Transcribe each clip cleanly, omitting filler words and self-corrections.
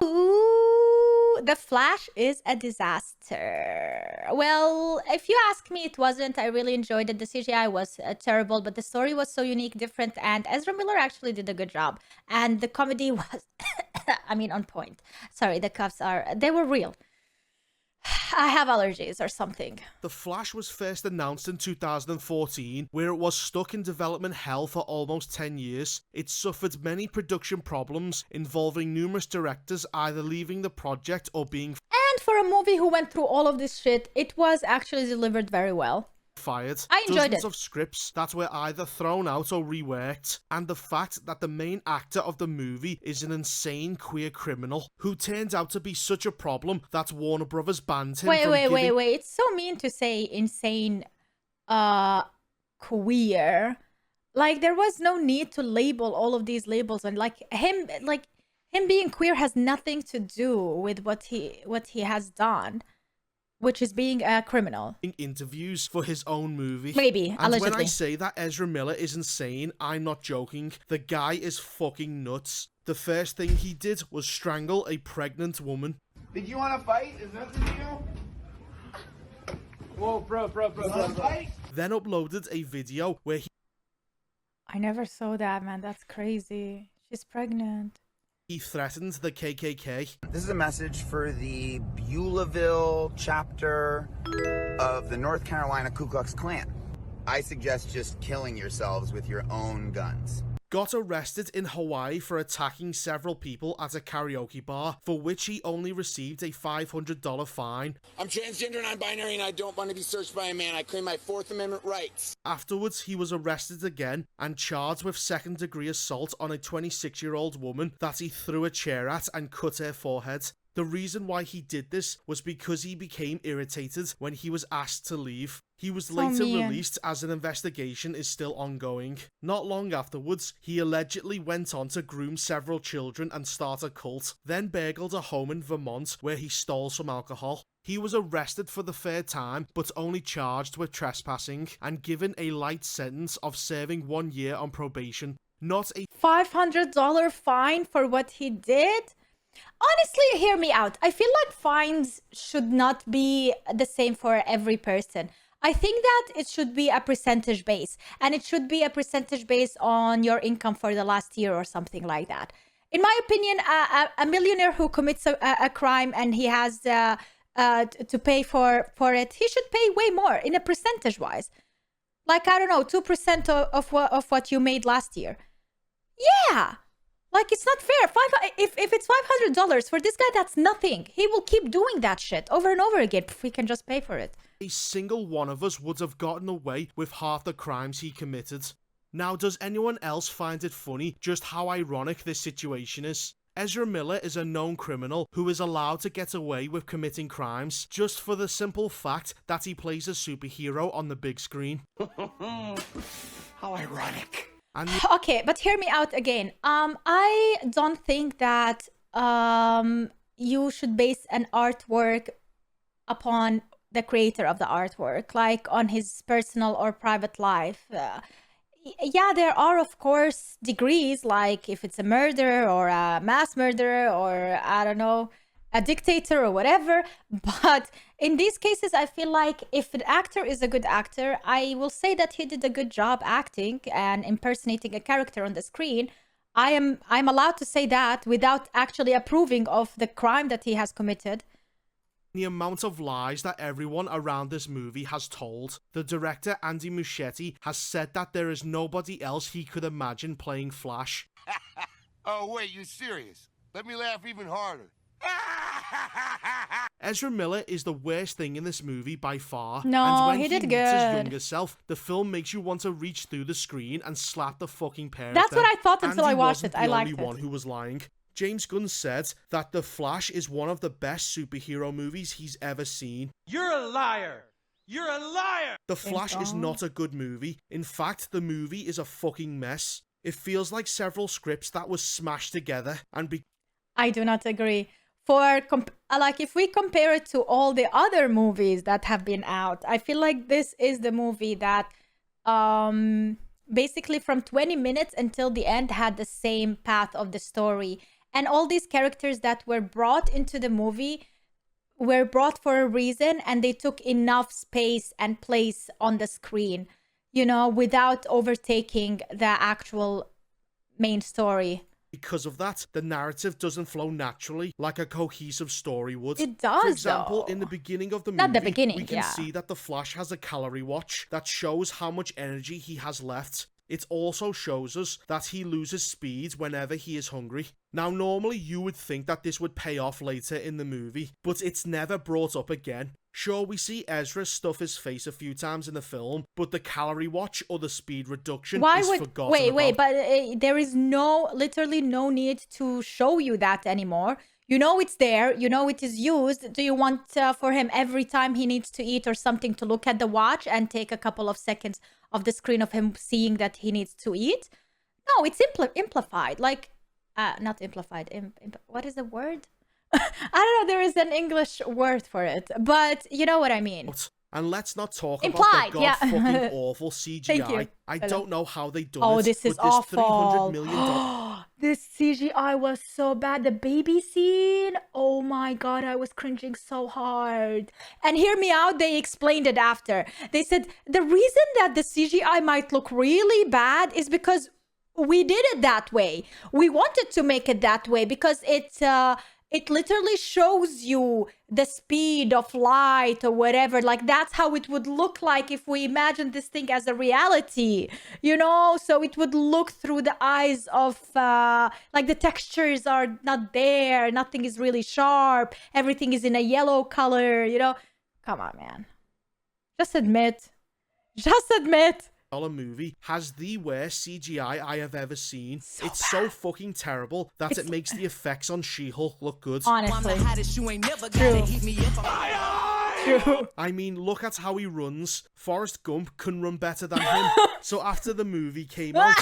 Ooh, The Flash is a disaster. Well, if you ask me, it wasn't. I really enjoyed it. The CGI was terrible, but the story was so unique, different, and Ezra Miller actually did a good job. And the comedy was, I mean, on point. Sorry, the cuffs they were real. I have allergies or something. The Flash was first announced in 2014, where it was stuck in development hell for almost 10 years. It suffered many production problems involving numerous directors either leaving the project or being And for a movie who went through all of this shit, it was actually delivered very well. fired. I enjoyed Dozens it. of scripts that were either thrown out or reworked, and the fact that the main actor of the movie is an insane queer criminal who turned out to be such a problem that Warner Brothers banned him from giving... Wait. It's so mean to say insane queer. Like, there was no need to label all of these labels, and him being queer has nothing to do with what he has done, which is being a criminal. Interviews for his own movie. Maybe, and allegedly. when I say that Ezra Miller is insane, I'm not joking. The guy is fucking nuts. The first thing he did was strangle a pregnant woman. Did you want to fight? Is that the deal? Whoa, bro. Then uploaded a video where I never saw that, man. That's crazy. She's pregnant. he threatened the KKK. This is a message for the Beulahville chapter of the North Carolina Ku Klux Klan. I suggest just killing yourselves with your own guns. Got arrested in Hawaii for attacking several people at a karaoke bar, for which he only received a $500 fine. I'm transgender, non-binary, and I don't want to be searched by a man. I claim my Fourth Amendment rights. Afterwards, he was arrested again and charged with second-degree assault on a 26-year-old woman that he threw a chair at and cut her forehead. The reason why he did this was because he became irritated when he was asked to leave. He was later released as an investigation is still ongoing. Not long afterwards, he allegedly went on to groom several children and start a cult, then burgled a home in Vermont where he stole some alcohol. He was arrested for the third time, but only charged with trespassing and given a light sentence of serving 1 year on probation. Not a $500 fine for what he did? Honestly, hear me out. I feel like fines should not be the same for every person. I think that it should be a percentage base, and it should be a percentage based on your income for the last year or something like that. In my opinion, a millionaire who commits a crime and he has to pay for it, he should pay way more in a percentage wise. Like, I don't know, 2% of what you made last year. Yeah. Like, it's not fair. If it's $500 for this guy, that's nothing. He will keep doing that shit over and over again if we can just pay for it. A single one of us would have gotten away with half the crimes he committed. Now, does anyone else find it funny just how ironic this situation is? Ezra Miller is a known criminal who is allowed to get away with committing crimes just for the simple fact that he plays a superhero on the big screen. How ironic. Okay, but hear me out again. I don't think that you should base an artwork upon the creator of the artwork, like on his personal or private life. Yeah, there are, of course, degrees, like if it's a murderer or a mass murderer or, I don't know, a dictator or whatever. But in these cases, I feel like if an actor is a good actor, I will say that he did a good job acting and impersonating a character on the screen. I'm allowed to say that without actually approving of the crime that he has committed. The amount of lies that everyone around this movie has told. The director, Andy Muschietti, has said that there is nobody else he could imagine playing Flash. Oh, wait, you serious? Let me laugh even harder. Ezra Miller is the worst thing in this movie by far. No, and when he did meets his good. younger self, the film makes you want to reach through the screen and slap the fucking pair That's of them. what I thought until Andy I watched wasn't it. I liked the only one who was lying. James Gunn said that The Flash is one of the best superhero movies he's ever seen. You're a liar! You're a liar! The Flash is not a good movie. In fact, the movie is a fucking mess. It feels like several scripts that were smashed together and I do not agree. Like, if we compare it to all the other movies that have been out, I feel like this is the movie that basically from 20 minutes until the end had the same path of the story. And all these characters that were brought into the movie were brought for a reason, and they took enough space and place on the screen, you know, without overtaking the actual main story. Because of that, the narrative doesn't flow naturally like a cohesive story would. It does, For example, though. in the beginning of the movie, Not the beginning, we can yeah. see that the Flash has a calorie watch that shows how much energy he has left. It also shows us that he loses speed whenever he is hungry. Now, normally you would think that this would pay off later in the movie, but it's never brought up again. Sure, we see Ezra stuff his face a few times in the film, but the calorie watch or the speed reduction is forgotten wait, about. but there is literally no need to show you that anymore. You know it's there, you know it is used. Do you want for him every time he needs to eat or something to look at the watch and take a couple of seconds of the screen of him seeing that he needs to eat? No, it's amplified. Like, not amplified. What is the word? I don't know. There is an English word for it, but you know what I mean. And let's not talk Implied, about the yeah. god-fucking awful CGI. Thank you. I don't know how they done Oh, it. this is but this awful. $300 million. This CGI was so bad. The baby scene. Oh my god, I was cringing so hard. And hear me out, they explained it after. They said the reason that the CGI might look really bad is because we did it that way. We wanted to make it that way because it literally shows you the speed of light or whatever. Like, that's how it would look like if we imagined this thing as a reality, you know? So it would look through the eyes of, like, the textures are not there. Nothing is really sharp. Everything is in a yellow color, you know? Come on, man. Just admit. Just admit. Movie has the worst CGI I have ever seen. So it's so fucking terrible that it makes the effects on She-Hulk look good. Honestly. True. I mean, look at how he runs. Forrest Gump can run better than him. So after the movie came out,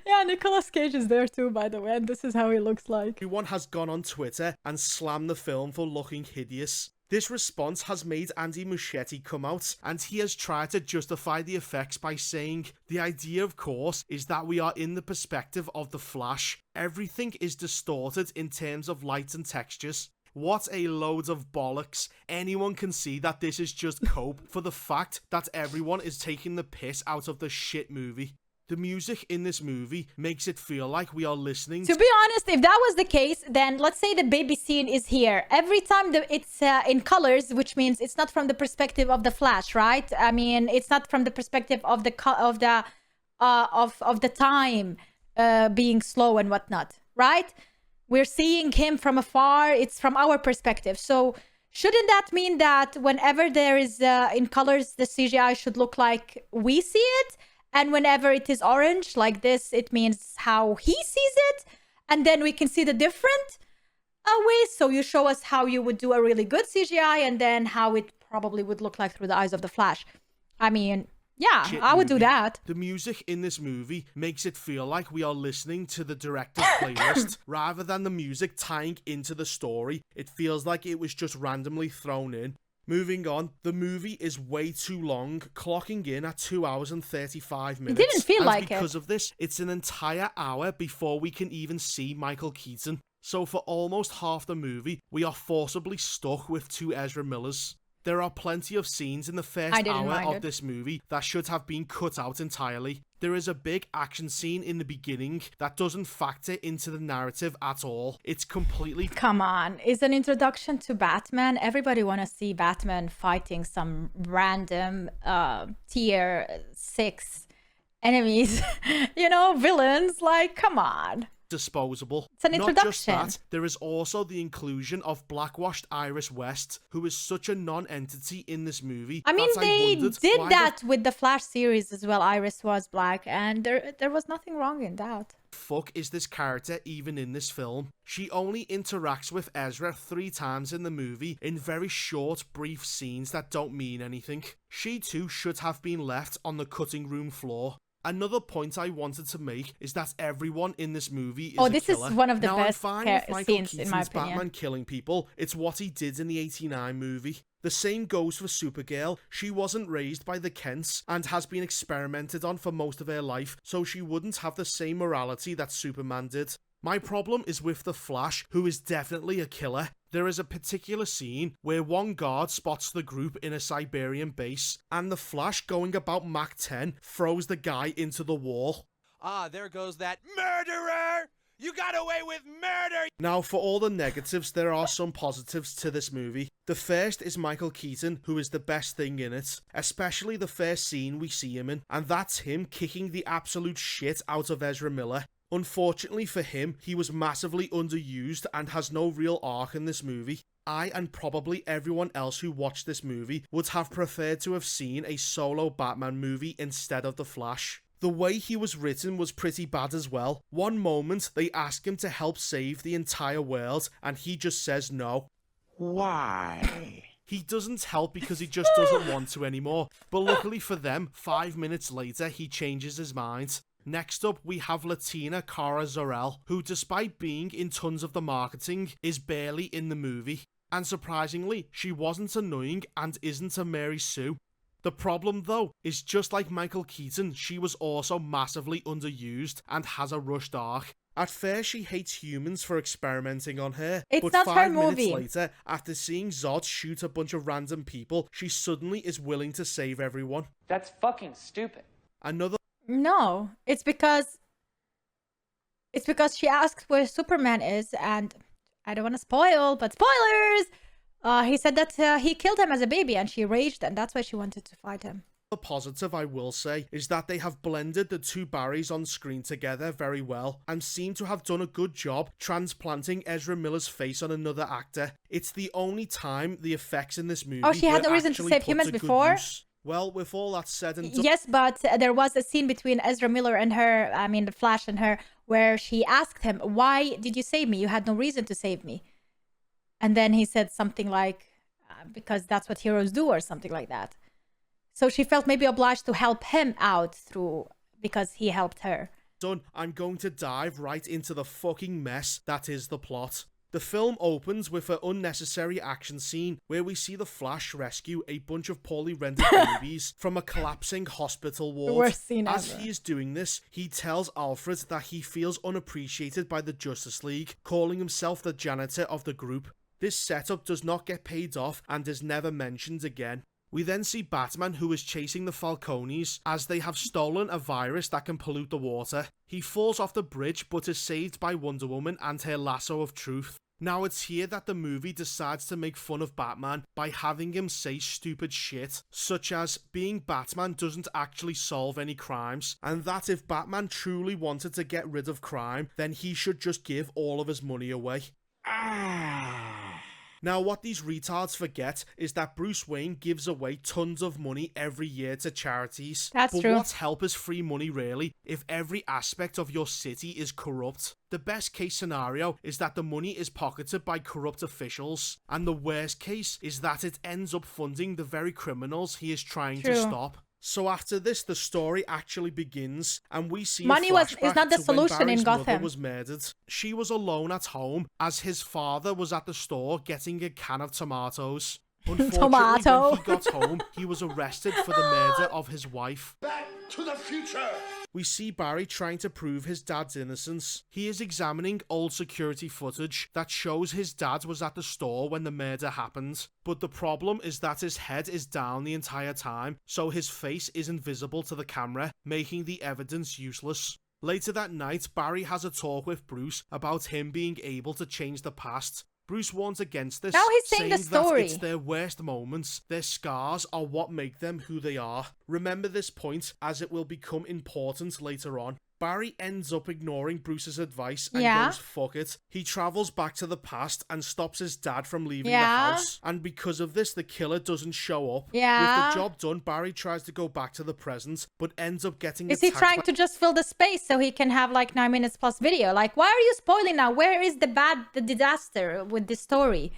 Yeah, Nicolas Cage is there too, by the way, and this is how he looks like. everyone has gone on Twitter and slammed the film for looking hideous. This response has made Andy Muschietti come out, and he has tried to justify the effects by saying, the idea, of course, is that we are in the perspective of the Flash. Everything is distorted in terms of light and textures. What a load of bollocks. Anyone can see that this is just cope for the fact that everyone is taking the piss out of the shit movie. The music in this movie makes it feel like we are listening To be honest, if that was the case, then let's say the baby scene is here. Every time it's in colors, which means it's not from the perspective of the Flash, right? I mean, it's not from the perspective of the time being slow and whatnot, right? We're seeing him from afar. It's from our perspective. So shouldn't that mean that whenever there is in colors, the CGI should look like we see it? And whenever it is orange like this, it means how he sees it. And then we can see the different ways. So you show us how you would do a really good CGI and then how it probably would look like through the eyes of the Flash. I mean, yeah, shit I would do movie. that. The music in this movie makes it feel like we are listening to the director's playlist rather than the music tying into the story. It feels like it was just randomly thrown in. Moving on, the movie is way too long, clocking in at 2 hours and 35 minutes. didn't feel like it. Because of this, it's an entire hour before we can even see Michael Keaton. So for almost half the movie, we are forcibly stuck with two Ezra Millers. There are plenty of scenes in the first hour of this movie that should have been cut out entirely. There is a big action scene in the beginning that doesn't factor into the narrative at all. It's completely... Come on, it's an introduction to Batman. Everybody want to see Batman fighting some random tier 6 enemies, you know, villains. Like, come on. Disposable. It's an Not just introduction. that, there is also the inclusion of blackwashed Iris West, who is such a non-entity in this movie. I mean, that they wondered did why that with the Flash series as well. Iris was black, and there was nothing wrong in that. the fuck is this character even in this film? She only interacts with Ezra 3 times in the movie in very short, brief scenes that don't mean anything. She too should have been left on the cutting room floor. Another point I wanted to make is that everyone in this movie is a this killer. is one of the now, best I'm fine with Michael scenes, Keaton's in my opinion. Batman killing people. It's what he did in the 89 movie. The same goes for Supergirl. She wasn't raised by the Kents and has been experimented on for most of her life, so she wouldn't have the same morality that Superman did. My problem is with the Flash, who is definitely a killer. There is a particular scene where one guard spots the group in a Siberian base, and the Flash, going about Mach 10, throws the guy into the wall. Ah, there goes that murderer! You got away with murder! Now, for all the negatives, there are some positives to this movie. The first is Michael Keaton, who is the best thing in it, especially the first scene we see him in, and that's him kicking the absolute shit out of Ezra Miller. Unfortunately for him, he was massively underused and has no real arc in this movie. I, and probably everyone else who watched this movie, would have preferred to have seen a solo Batman movie instead of The Flash. The way he was written was pretty bad as well. One moment, they ask him to help save the entire world, and he just says no. Why? He doesn't help because he just doesn't want to anymore, but luckily for them, 5 minutes later, he changes his mind. Next up, we have Latina Cara Zor-El, who, despite being in tons of the marketing, is barely in the movie. And surprisingly, she wasn't annoying and isn't a Mary Sue. The problem, though, is just like Michael Keaton, she was also massively underused and has a rushed arc. At first, she hates humans for experimenting on her, It's but not her 5 minutes movie. later, after seeing Zod shoot a bunch of random people, she suddenly is willing to save everyone. That's fucking stupid. Another No, it's because she asked where Superman is, and I don't want to spoil, but spoilers! He said that he killed him as a baby, and she raged, and that's why she wanted to fight him. The positive, I will say, is that they have blended the two Barrys on screen together very well and seem to have done a good job transplanting Ezra Miller's face on another actor. It's the only time the effects in this movie Oh, she had were no reason to actually save put humans to good before? use. Well, with all that said and done, Yes, but there was a scene between Ezra Miller and her, I mean, the Flash and her, where she asked him, why did you save me? You had no reason to save me. And then he said something like, because that's what heroes do, or something like that. So she felt maybe obliged to help him out because he helped her. I'm going to dive right into the fucking mess that is the plot. The film opens with an unnecessary action scene where we see the Flash rescue a bunch of poorly rendered babies from a collapsing hospital ward. Worst scene As ever. he is doing this, he tells Alfred that he feels unappreciated by the Justice League, calling himself the janitor of the group. This setup does not get paid off and is never mentioned again. We then see Batman, who is chasing the Falcones as they have stolen a virus that can pollute the water. He falls off the bridge but is saved by Wonder Woman and her lasso of truth. Now it's here that the movie decides to make fun of Batman by having him say stupid shit, such as being Batman doesn't actually solve any crimes, and that if Batman truly wanted to get rid of crime, then he should just give all of his money away. Now, what these retards forget is that Bruce Wayne gives away tons of money every year to charities. That's but true. what help is free money really if every aspect of your city is corrupt? The best case scenario is that the money is pocketed by corrupt officials, and the worst case is that it ends up funding the very criminals he is trying to True. stop. So after this, the story actually begins, and we see Money a is flashback not the to when solution in Barry's mother Gotham. was murdered. She was alone at home as his father was at the store getting a can of tomatoes. Unfortunately, Tomato. when he got home, he was arrested for the murder of his wife. Back to the future! We see Barry trying to prove his dad's innocence. He is examining old security footage that shows his dad was at the store when the murder happened. But the problem is that his head is down the entire time, so his face isn't visible to the camera, making the evidence useless. Later that night, Barry has a talk with Bruce about him being able to change the past. Bruce warns against this, Now he's saying the story. that it's their worst moments, their scars are what make them who they are. Remember this point, as it will become important later on. Barry ends up ignoring Bruce's advice and Yeah. goes fuck it. He travels back to the past and stops his dad from leaving Yeah. the house. And because of this, the killer doesn't show up. Yeah. With the job done, Barry tries to go back to the present, but ends up getting Is he attacked trying by to just fill the space so he can have like 9 minutes plus video? Like, why are you spoiling now? Where is the disaster with this story?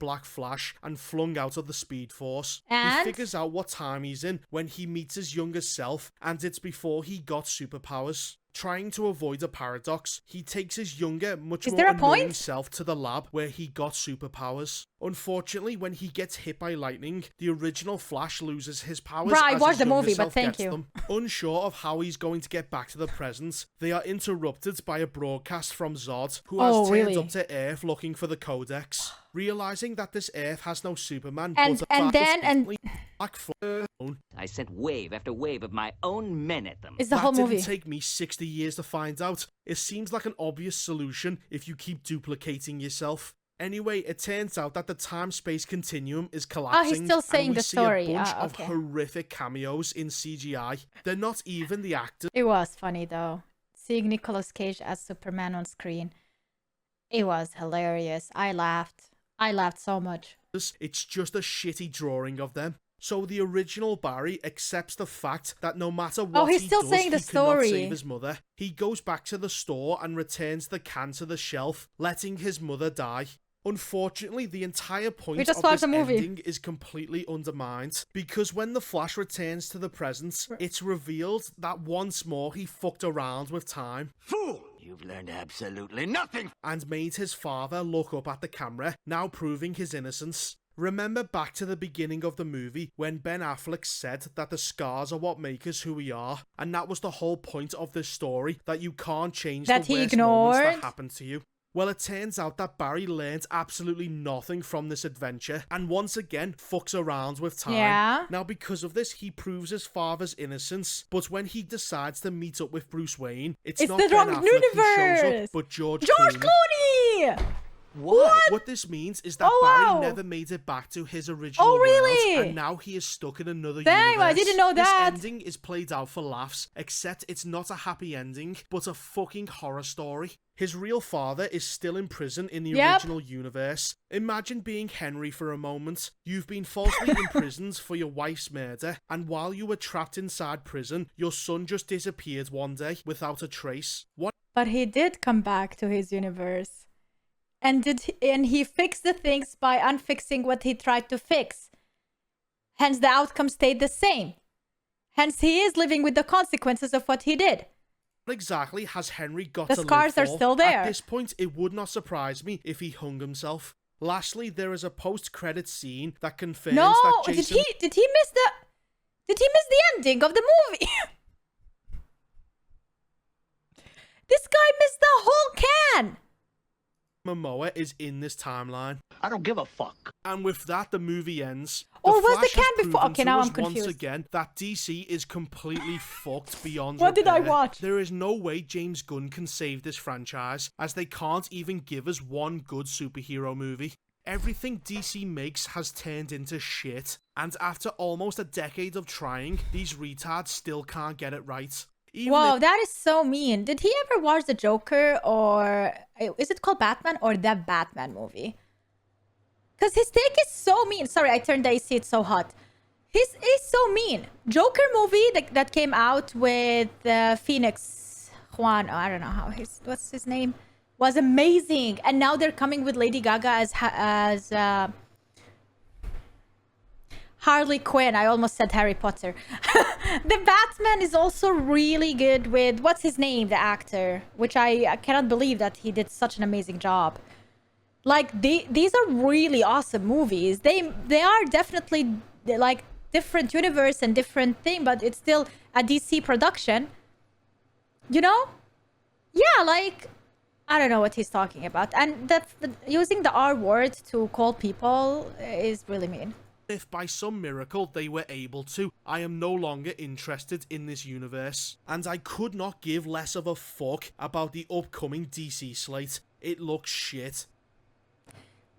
Black Flash and flung out of the Speed Force. And? He figures out what time he's in when he meets his younger self, and it's before he got superpowers. Trying to avoid a paradox, he takes his younger, much Is more there a annoying point? self to the lab where he got superpowers. Unfortunately, when he gets hit by lightning, the original Flash loses his powers. Bruh, I as watched his the younger movie, but self thank gets you. them. Unsure of how he's going to get back to the present, they are interrupted by a broadcast from Zod, who has turned really? up to Earth looking for the Codex. Realizing that this Earth has no Superman, And- but and then- and- Black Phone. I sent wave after wave of my own men at them. It's the That whole movie. didn't take me 60 years to find out. It seems like an obvious solution if you keep duplicating yourself. Anyway, it turns out that the time-space continuum is collapsing. still saying and we the see story. a bunch Ah, of okay. horrific cameos in CGI. They're not even the actors. It was funny though. Seeing Nicolas Cage as Superman on screen. It was hilarious. I laughed. I laughed so much. It's just a shitty drawing of them. So the original Barry accepts the fact that no matter what he's he still does, saying the he cannot story. save his mother. He goes back to the store and returns the can to the shelf, letting his mother die. Unfortunately, the entire point just of watched this the movie. ending is completely undermined, because when the Flash returns to the present, it's revealed that once more he fucked around with time Fool! You've learned absolutely nothing. and made his father look up at the camera, now proving his innocence. Remember back to the beginning of the movie when Ben Affleck said that the scars are what make us who we are, and that was the whole point of this story, that you can't change That the he worst moments ignored? that happened to you. Well, it turns out that Barry learned absolutely nothing from this adventure and once again fucks around with time. Yeah. Now, because of this, he proves his father's innocence, but when he decides to meet up with Bruce Wayne, it's It's not the Ben wrong Affleck who shows universe. up, but George George Clooney. Clooney! What this means is that Oh, Barry wow. never made it back to his original Oh, really? world, and now he is stuck in another Damn, universe. I didn't know that. This ending is played out for laughs, except it's not a happy ending, but a fucking horror story. His real father is still in prison in the Yep. original universe. Imagine being Henry for a moment. You've been falsely imprisoned for your wife's murder, and while you were trapped inside prison, your son just disappeared one day without a trace. What But he did come back to his universe. And he fixed the things by unfixing what he tried to fix. Hence the outcome stayed the same. Hence he is living with the consequences of what he did. exactly has Henry got The to live scars are for? still there. At this point, it would not surprise me if he hung himself. Lastly, there is a post-credit scene that confirms No, that Jason did he miss the ending of the movie? This guy missed the whole can. Momoa is in this timeline. I don't give a fuck. And with that, the movie ends. Or was the Flash has can before- proven okay, to now us I'm confused. Once again, that DC is completely fucked beyond What did I repair. watch? There is no way James Gunn can save this franchise, as they can't even give us one good superhero movie. Everything DC makes has turned into shit, and after almost a decade of trying, these retards still can't get it right. Even Whoa, if- that is so mean. Did he ever watch The Joker, or is it called Batman, or The Batman movie? Because his take is so mean. Sorry, I turned the AC, it's so hot. He's so mean. Joker movie that came out with Phoenix Juan, I don't know what's his name, was amazing. And now they're coming with Lady Gaga as Harley Quinn. I almost said Harry Potter. The Batman is also really good with, what's his name, the actor, which I cannot believe that he did such an amazing job. Like, these are really awesome movies. They are definitely like different universe and different thing, but it's still a DC production. You know? Yeah, like, I don't know what he's talking about. And using the R word to call people is really mean. If by some miracle they were able to, I am no longer interested in this universe. And I could not give less of a fuck about the upcoming DC slate. It looks shit.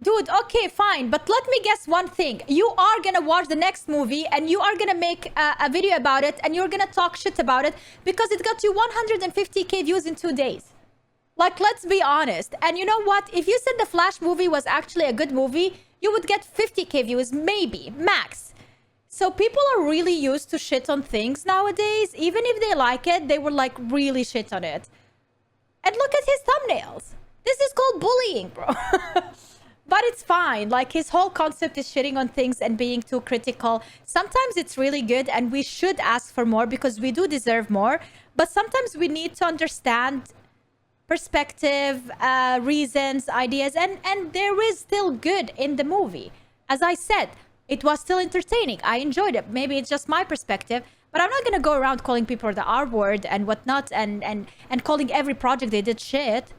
Dude, okay, fine. But let me guess one thing. You are gonna watch the next movie and you are gonna make a video about it and you're gonna talk shit about it because it got you 150k views in 2 days. Like, let's be honest. And you know what? If you said the Flash movie was actually a good movie, you would get 50k views, maybe, max. So people are really used to shit on things nowadays. Even if they like it, they will like really shit on it. And look at his thumbnails. This is called bullying, bro. But it's fine. Like, his whole concept is shitting on things and being too critical. Sometimes it's really good and we should ask for more because we do deserve more. But sometimes we need to understand perspective, reasons, ideas, and there is still good in the movie. As I said, it was still entertaining. I enjoyed it. Maybe it's just my perspective, but I'm not gonna go around calling people the R word and whatnot, and calling every project they did shit.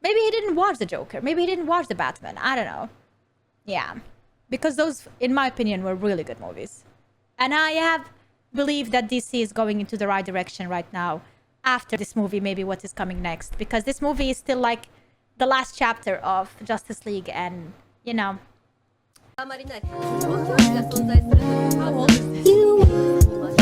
Maybe he didn't watch the Joker. Maybe he didn't watch the Batman. I don't know. Yeah, because those, in my opinion, were really good movies, and I have believed that DC is going into the right direction right now. After this movie, maybe what is coming next, because this movie is still like the last chapter of Justice League, and you know. あまりない。その距離が存在するというか、